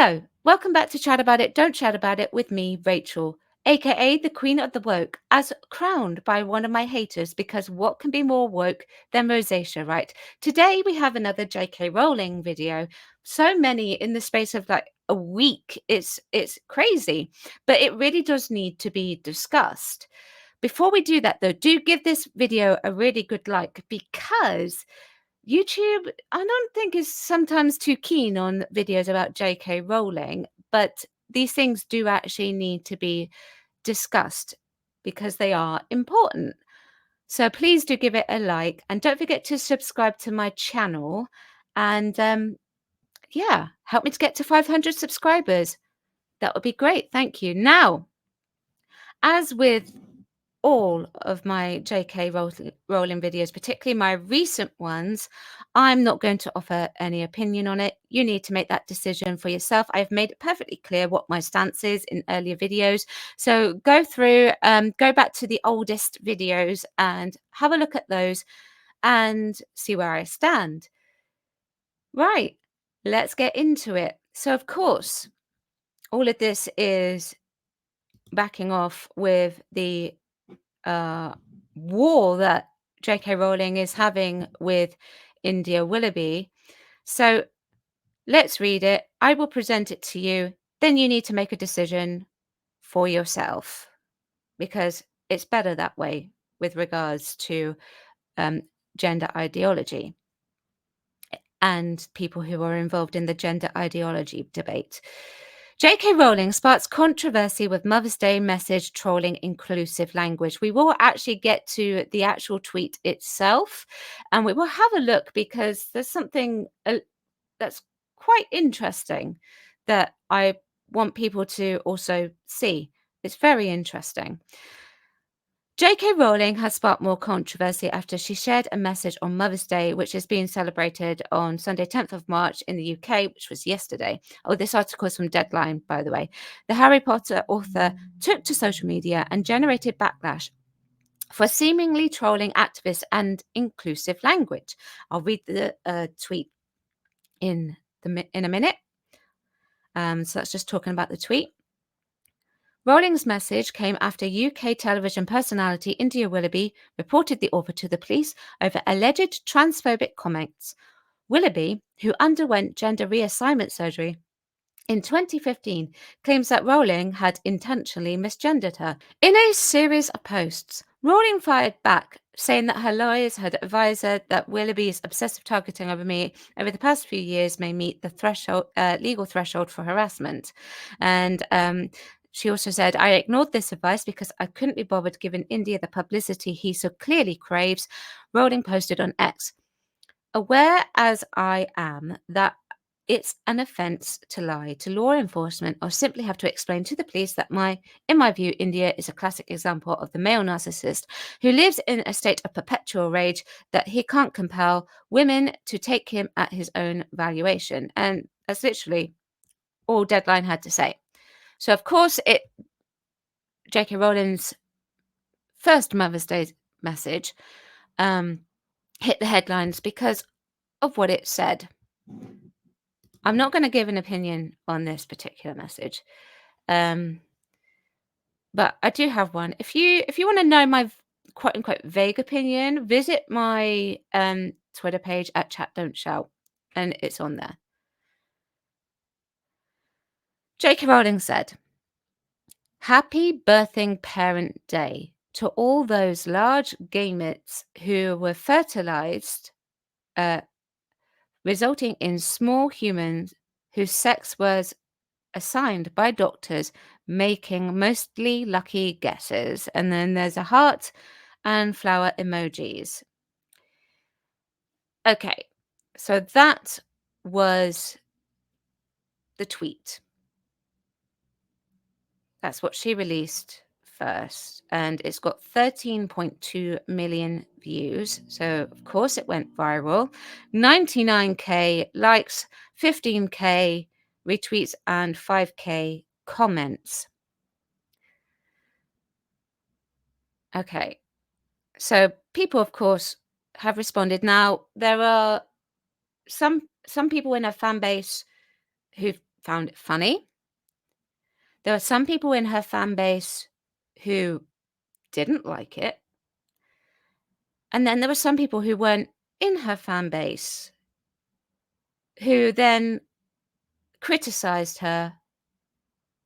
Hello, welcome back to Chat About It, Don't Chat About It with me, Rachel, aka the Queen of the Woke, as crowned by one of my haters because what can be more woke than rosacea, right? Today we have another J.K. Rowling video. So many in the space of like a week. It's crazy, but it really does need to be discussed. Before we do that though, do give this video a really good like because YouTube, I don't think is sometimes too keen on videos about J.K. Rowling, but these things do actually need to be discussed because they are important. So please do give it a like and don't forget to subscribe to my channel and yeah, help me to get to 500 subscribers. That would be great. Thank you. Now, as with all of my J.K. Rowling videos, particularly my recent ones, I'm not going to offer any opinion on it. You need to make that decision for yourself. I've made it perfectly clear what my stance is in earlier videos. So go through, go back to the oldest videos and have a look at those and see where I stand. Right, let's get into it. So, of course, all of this is backing off with the war that J.K. Rowling is having with India Willoughby. So let's read it. I will present it to you. Then you need to make a decision for yourself because it's better that way with regards to um, gender ideology and people who are involved in the gender ideology debate. J.K. Rowling sparks controversy with Mother's Day message trolling inclusive language. We will actually get to the actual tweet itself and we will have a look because there's something that's quite interesting that I want people to also see. It's very interesting. J.K. Rowling has sparked more controversy after she shared a message on Mother's Day, which is being celebrated on Sunday, 10th of March in the UK, which was yesterday. Oh, this article is from Deadline, by the way. The Harry Potter author took to social media and generated backlash for seemingly trolling activists and inclusive language. I'll read the tweet in a minute. So that's just talking about the tweet. Rowling's message came after UK television personality India Willoughby reported the author to the police over alleged transphobic comments. Willoughby, who underwent gender reassignment surgery in 2015, claims that Rowling had intentionally misgendered her. In a series of posts, Rowling fired back, saying that her lawyers had advised her that Willoughby's obsessive targeting over me over the past few years may meet the legal threshold for harassment. And she also said, I ignored this advice because I couldn't be bothered giving India the publicity he so clearly craves. Rowling posted on X. Aware as I am that it's an offence to lie to law enforcement or simply have to explain to the police that in my view, India is a classic example of the male narcissist who lives in a state of perpetual rage that he can't compel women to take him at his own valuation. And that's literally all Deadline had to say. So, of course, J.K. Rowling's first Mother's Day message hit the headlines because of what it said. I'm not going to give an opinion on this particular message, but I do have one. If you want to know my quote unquote vague opinion, visit my Twitter page at Chat Don't Shout, and it's on there. J.K. Rowling said, "Happy birthing parent day to all those large gametes who were fertilized, resulting in small humans whose sex was assigned by doctors, making mostly lucky guesses." And then there's a heart and flower emojis. Okay, so that was the tweet. That's what she released first, and it's got 13.2 million views. So, of course, it went viral. 99k likes, 15k retweets, and 5k comments. Okay, so people, of course, have responded. Now, there are some people in her fan base who've found it funny. There were some people in her fan base who didn't like it, and then there were some people who weren't in her fan base who then criticized her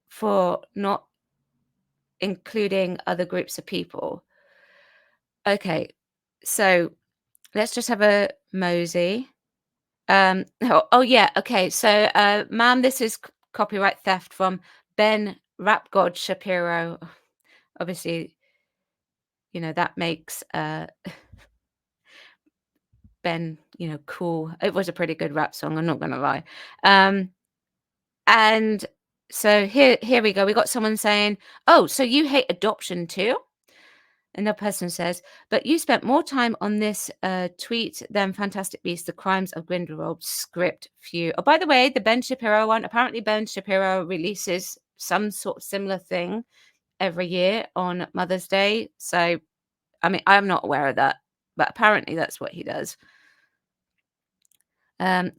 for not including other groups of people. Okay, so let's just have a mosey. Oh yeah, okay. So, ma'am, this is copyright theft from Ben Rap God Shapiro. Obviously, that makes Ben, cool. It was a pretty good rap song. I'm not gonna lie. Um, and so here we go. We got someone saying, "Oh, so you hate adoption too?" Another person says, "But you spent more time on this tweet than Fantastic Beasts: The Crimes of Grindelwald script few." Oh, by the way, the Ben Shapiro one, apparently Ben Shapiro releases some sort of similar thing every year on Mother's Day. So, I mean, I'm not aware of that, but apparently that's what he does.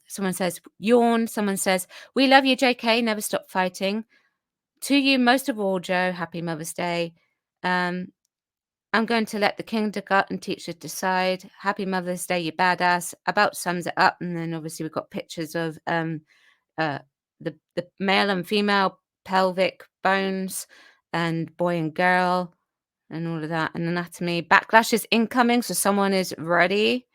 Someone says, yawn. Someone says, "We love you, JK. Never stop fighting. To you, most of all, Joe. Happy Mother's Day. Um, I'm going to let the kindergarten teacher decide. Happy Mother's Day, you badass." About sums it up. And then obviously we've got pictures of uh, the male and female pelvic bones and boy and girl and all of that, and anatomy. Backlash is incoming, so someone is ready.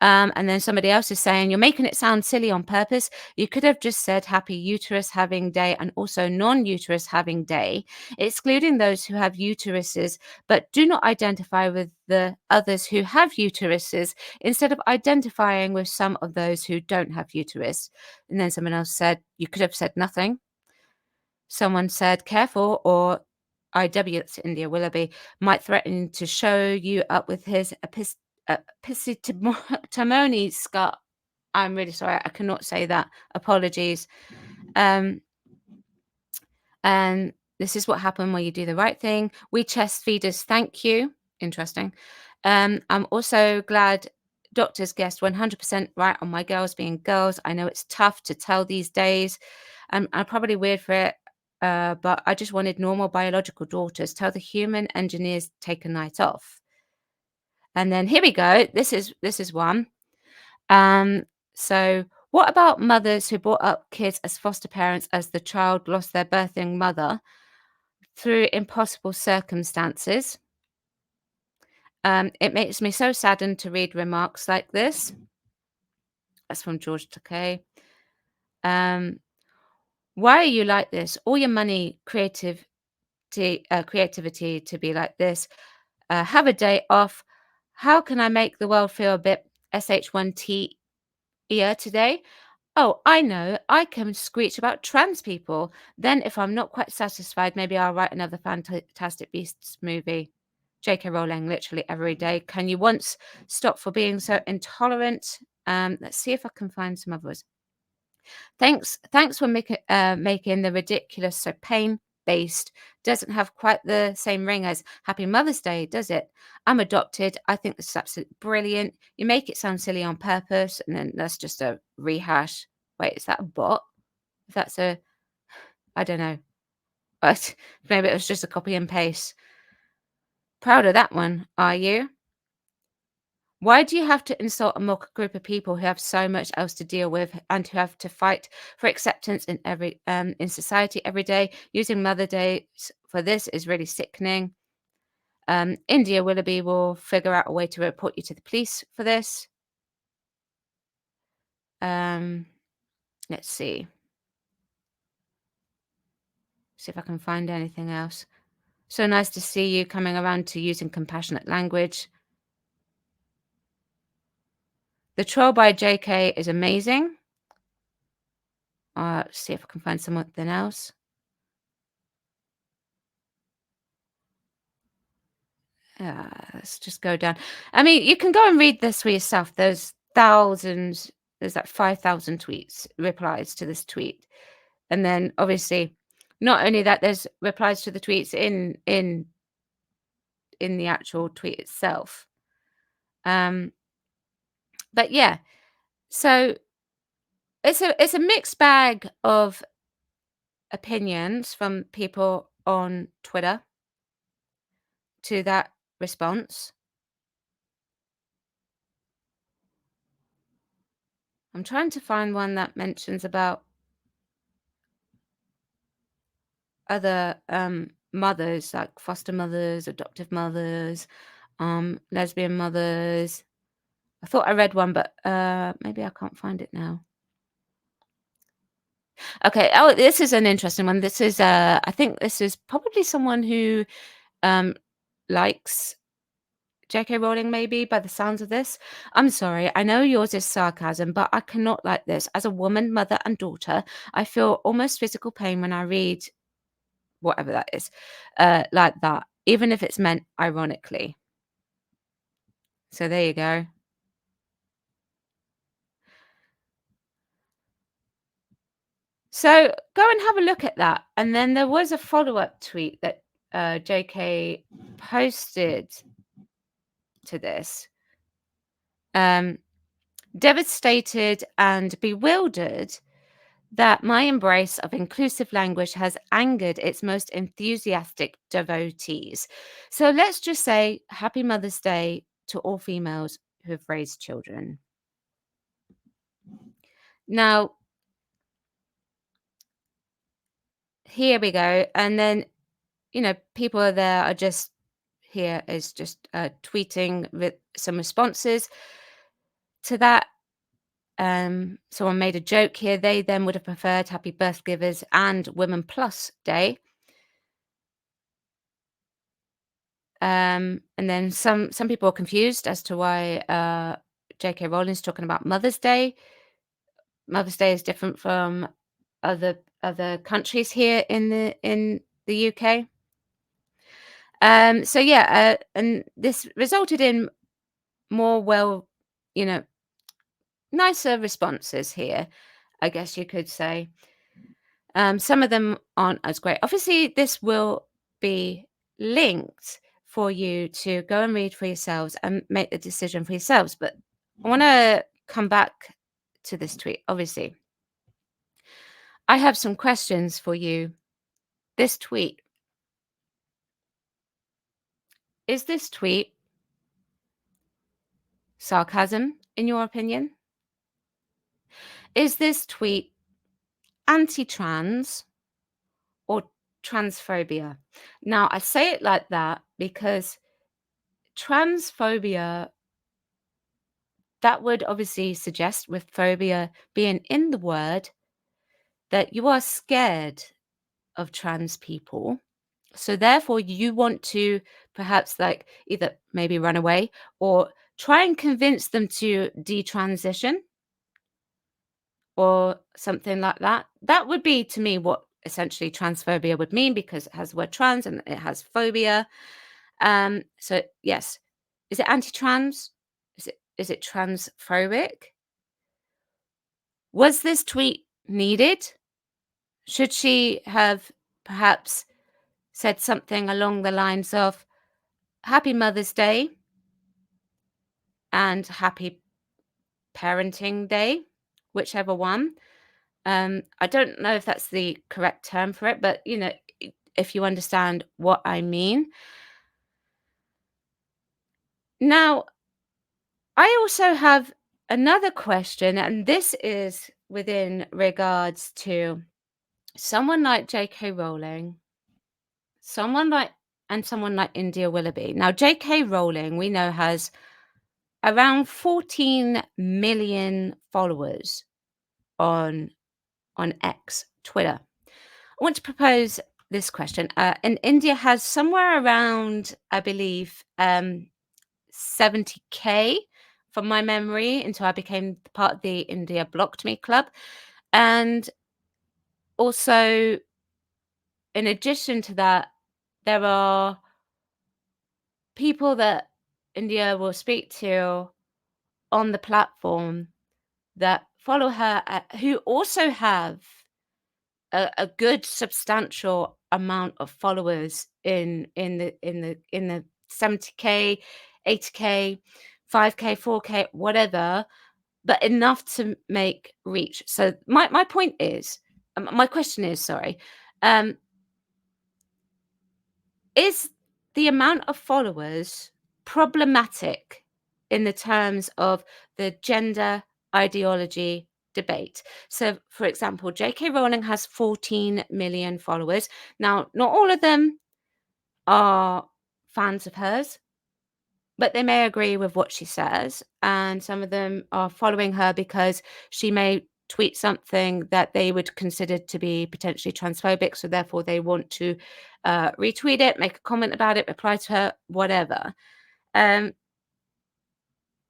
And then somebody else is saying, "You're making it sound silly on purpose. You could have just said happy uterus having day and also non-uterus having day, excluding those who have uteruses, but do not identify with the others who have uteruses, instead of identifying with some of those who don't have uterus." And then someone else said, "You could have said nothing." Someone said, "Careful, or IW," that's India Willoughby, "might threaten to show you up with his epistemony Scott." I'm really sorry, I cannot say that. Apologies. Um, and this is what happened when you do the right thing. We chest feeders, thank you. Interesting. I'm also glad doctors guessed 100% right on my girls being girls. I know it's tough to tell these days. I'm probably weird for it, but I just wanted normal biological daughters. Tell the human engineers take a night off. And then here we go. This is one. Um, so what about mothers who brought up kids as foster parents as the child lost their birthing mother through impossible circumstances? It makes me so saddened to read remarks like this. That's from George Takei. Um, why are you like this? All your money, creativity to be like this. Have a day off. How can I make the world feel a bit sh1t today? Oh, I know. I can screech about trans people. Then, if I'm not quite satisfied, maybe I'll write another Fantastic Beasts movie. J.K. Rowling, literally every day. Can you once stop for being so intolerant? Let's see if I can find some others. Thanks for making the ridiculous so pain-based. Doesn't have quite the same ring as Happy Mother's Day, does it? I'm adopted. I think this is absolutely brilliant. You make it sound silly on purpose, and then that's just a rehash. Wait, is that a bot? If that's I don't know. But maybe it was just a copy and paste. Proud of that one, are you? Why do you have to insult and mock a group of people who have so much else to deal with and who have to fight for acceptance in society every day? Using Mother Day for this is really sickening. India Willoughby will figure out a way to report you to the police for this. Let's see. See if I can find anything else. So nice to see you coming around to using compassionate language. The Troll by JK is amazing. Let's see if I can find something else. Let's just go down. I mean, you can go and read this for yourself. There's thousands, there's like 5,000 tweets, replies to this tweet. And then obviously, not only that, there's replies to the tweets in the actual tweet itself. But yeah, so it's a mixed bag of opinions from people on Twitter to that response. I'm trying to find one that mentions about other, mothers, like foster mothers, adoptive mothers, lesbian mothers. I thought I read one, but, maybe I can't find it now. Okay, oh, this is an interesting one. This is, I think this is probably someone who, um, likes J.K. Rowling maybe by the sounds of this. I'm sorry, I know yours is sarcasm, but I cannot like this. As a woman, mother, and daughter, I feel almost physical pain when I read whatever that is, like that, even if it's meant ironically. So there you go. So go and have a look at that. And then there was a follow-up tweet that JK posted to this. Um, Devastated and bewildered that my embrace of inclusive language has angered its most enthusiastic devotees. So let's just say Happy Mother's Day to all females who have raised children. Now, here we go. And then, people are there are just here is just tweeting with some responses to that. Someone made a joke here. They then would have preferred Happy Birth Givers and Women Plus Day. And then some people are confused as to why J.K. Rowling's talking about Mother's Day. Mother's Day is different from other countries here in the UK. So yeah, and this resulted in more you know, nicer responses here, I guess you could say. Some of them aren't as great. Obviously, this will be linked for you to go and read for yourselves and make the decision for yourselves. But I want to come back to this tweet. Obviously, I have some questions for you. This tweet, is this tweet sarcasm, in your opinion? Is this tweet anti-trans or transphobia? Now, I say it like that because transphobia, that would obviously suggest, with phobia being in the word, that you are scared of trans people. So therefore you want to perhaps like either maybe run away or try and convince them to detransition or something like that. That would be to me what essentially transphobia would mean, because it has the word trans and it has phobia. So yes, is it anti-trans? Is it transphobic? Was this tweet needed? Should she have perhaps said something along the lines of Happy Mother's Day and Happy Parenting Day, whichever one? I don't know if that's the correct term for it, but if you understand what I mean. Now, I also have another question, and this is within regards to someone like J.K. Rowling, someone like India Willoughby. Now, J.K. Rowling, we know, has around 14 million followers on X, Twitter. I want to propose this question. And India has somewhere around, I believe, 70K from my memory until I became part of the India Blocked Me Club. And also, in addition to that, there are people that India will speak to on the platform that follow her, who also have a good substantial amount of followers in the 70K, 80K, 5K, 4K, whatever, but enough to make reach. So my point is, my question is, sorry, um, is the amount of followers problematic in the terms of the gender ideology debate? So, for example, J.K. Rowling has 14 million followers. Now, not all of them are fans of hers, but they may agree with what she says, and some of them are following her because she may tweet something that they would consider to be potentially transphobic, so therefore they want to retweet it, make a comment about it, reply to her, whatever. Um,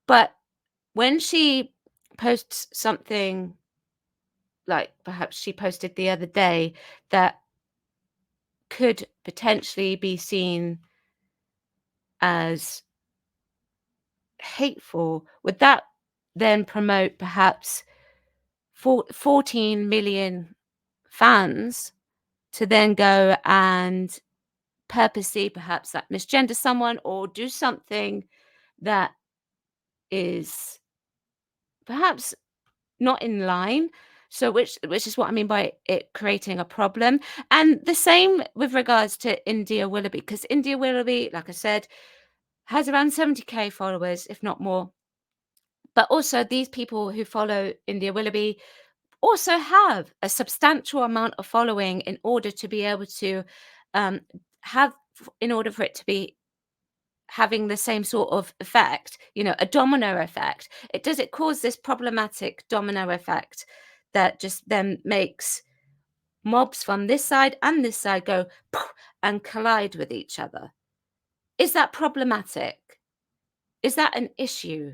but when she posts something, like perhaps she posted the other day, that could potentially be seen as hateful, would that then promote perhaps 14 million fans to then go and purposely perhaps like misgender someone or do something that is perhaps not in line? So which is what I mean by it creating a problem. And the same with regards to India Willoughby, because India Willoughby, like I said, has around 70k followers, if not more. But also these people who follow India Willoughby also have a substantial amount of following in order to be able to um, in order for it to be having the same sort of effect, a domino effect. It cause this problematic domino effect that just then makes mobs from this side and this side go poof and collide with each other. Is that problematic? Is that an issue?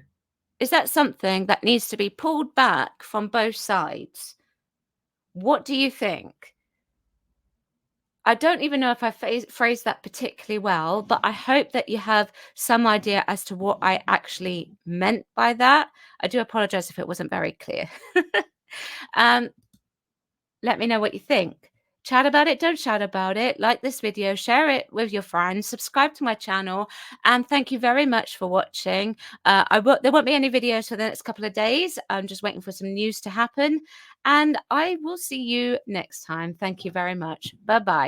Is that something that needs to be pulled back from both sides? What do you think? I don't even know if I phrased that particularly well, but I hope that you have some idea as to what I actually meant by that. I do apologize if it wasn't very clear. um, Let me know what you think. Chat about it, don't shout about it. Like this video, share it with your friends, subscribe to my channel, and thank you very much for watching. There won't be any videos for the next couple of days. I'm just waiting for some news to happen, and I will see you next time. Thank you very much. Bye-bye.